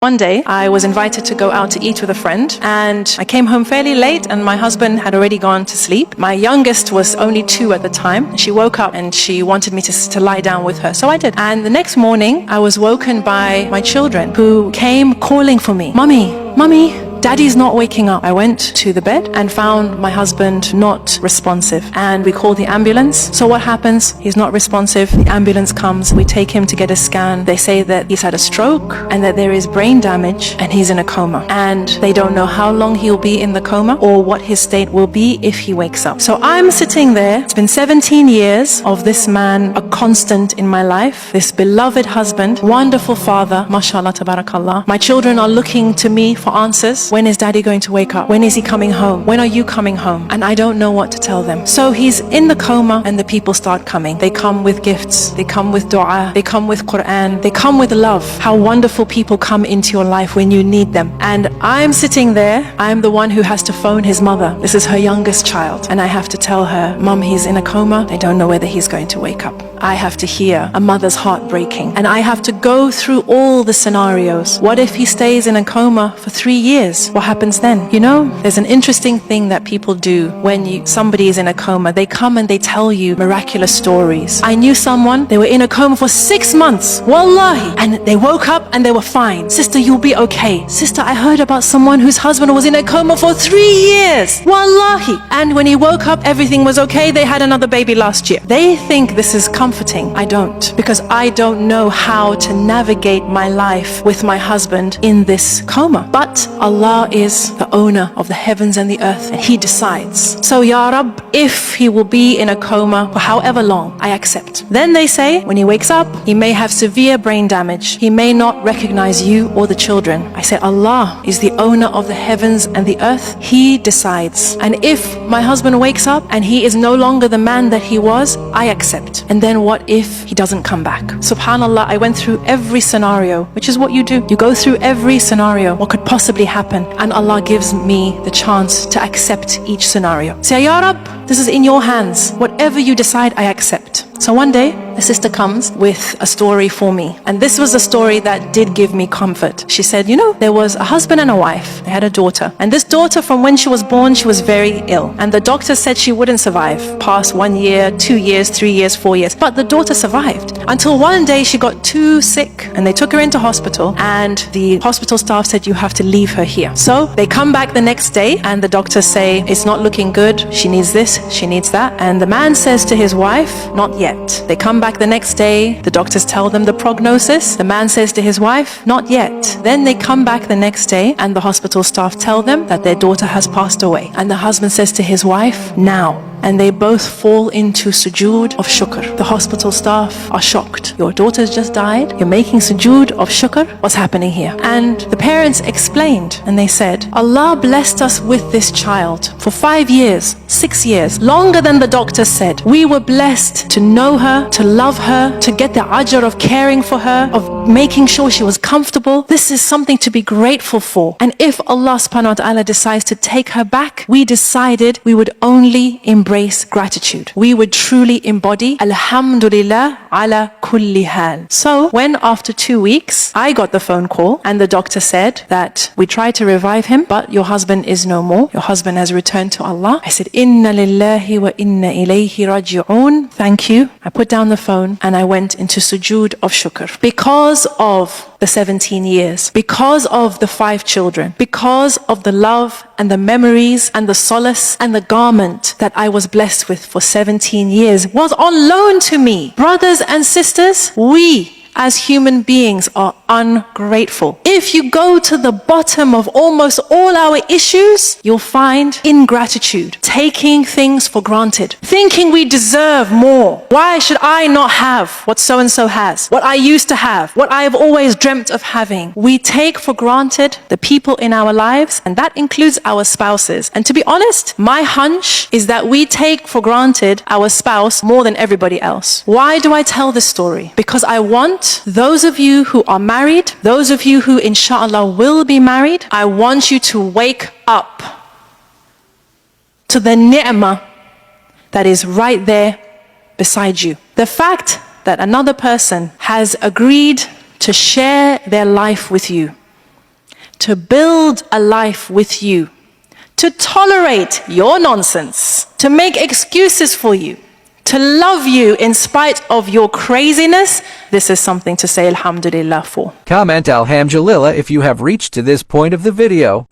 One day, I was invited to go out to eat with a friend, and I came home fairly late, and my husband had already gone to sleep. My youngest was only 2 at the time. She woke up and she wanted me to lie down with her, so I did. And the next morning, I was woken by my children who came calling for me. Mummy, Mummy, Daddy's not waking up. I went to the bed and found my husband not responsive, and we called the ambulance. So what happens? He's not responsive. The ambulance comes. We take him to get a scan. They say that he's had a stroke and that there is brain damage and he's in a coma. And they don't know how long he'll be in the coma or what his state will be if he wakes up. So I'm sitting there. It's been 17 years of this man, a constant in my life, this beloved husband, wonderful father, mashallah, tabarakallah. My children are looking to me for answers. When is Daddy going to wake up? When is he coming home? When are you coming home? And I don't know what to tell them. So he's in the coma and the people start coming. They come with gifts. They come with dua. They come with Quran. They come with love. How wonderful people come into your life when you need them. And I'm sitting there. I'm the one who has to phone his mother. This is her youngest child. And I have to tell her, Mum, he's in a coma. They don't know whether he's going to wake up. I have to hear a mother's heart breaking. And I have to go through all the scenarios. What if he stays in a coma for 3 years? What happens then? You know, there's an interesting thing that people do when somebody is in a coma. They come and they tell you miraculous stories. I knew someone, they were in a coma for 6 months. Wallahi. And they woke up and they were fine. Sister, you'll be okay. Sister, I heard about someone whose husband was in a coma for 3 years. Wallahi. And when he woke up, everything was okay. They had another baby last year. They think this is comforting. I don't. Because I don't know how to navigate my life with my husband in this coma. But Allah is the owner of the heavens and the earth, and He decides. So, Ya Rab, if he will be in a coma for however long, I accept. Then they say, when he wakes up, he may have severe brain damage. He may not recognize you or the children. I say, Allah is the owner of the heavens and the earth. He decides. And if my husband wakes up and he is no longer the man that he was, I accept. And then what if he doesn't come back? Subhanallah, I went through every scenario, which is what you do. You go through every scenario, what could possibly happen, and Allah gives me the chance to accept each scenario. Say, Ya Rab, this is in your hands. Whatever you decide, I accept. So one day, a sister comes with a story for me. And this was a story that did give me comfort. She said, you know, there was a husband and a wife. They had a daughter. And this daughter, from when she was born, she was very ill. And the doctor said she wouldn't survive past 1 year, 2 years, 3 years, 4 years. But the daughter survived. Until one day she got too sick and they took her into hospital. And the hospital staff said, you have to leave her here. So they come back the next day and the doctors say, it's not looking good. She needs this, she needs that. And the man says to his wife, not yet. They come back the next day, the doctors tell them the prognosis. The man says to his wife, not yet. Then they come back the next day and the hospital staff tell them that their daughter has passed away. And the husband says to his wife, now. And they both fall into sujood of shukr. The hospital staff are shocked. Your daughter's just died. You're making sujood of shukr. What's happening here? And the parents explained and they said, Allah blessed us with this child for 5 years, 6 years, longer than the doctor said. We were blessed to know her, to love her, to get the ajr of caring for her, of making sure she was comfortable. This is something to be grateful for. And if Allah subhanahu wa ta'ala decides to take her back, we decided we would only embrace gratitude. We would truly embody Alhamdulillah ala kulli hal. So when after 2 weeks, I got the phone call and the doctor said that we tried to revive him, but your husband is no more. Your husband has returned to Allah. I said, Inna lillahi wa inna ilayhi raji'un. Thank you. I put down the phone and I went into sujood of shukr. Because of the 17 years, because of the 5 children, because of the love and the memories and the solace and the garment that I was blessed with for 17 years was on loan to me. Brothers and sisters, we as human beings are ungrateful. If you go to the bottom of almost all our issues, you'll find ingratitude, taking things for granted, thinking we deserve more. Why should I not have what so-and-so has, what I used to have, what I have always dreamt of having? We take for granted the people in our lives, and that includes our spouses. And to be honest, my hunch is that we take for granted our spouse more than everybody else. Why do I tell this story? Because I want those of you who are married, those of you who inshallah will be married, I want you to wake up to the ni'mah that is right there beside you. The fact that another person has agreed to share their life with you, to build a life with you, to tolerate your nonsense, to make excuses for you, to love you in spite of your craziness, this is something to say alhamdulillah for. Comment alhamdulillah if you have reached to this point of the video.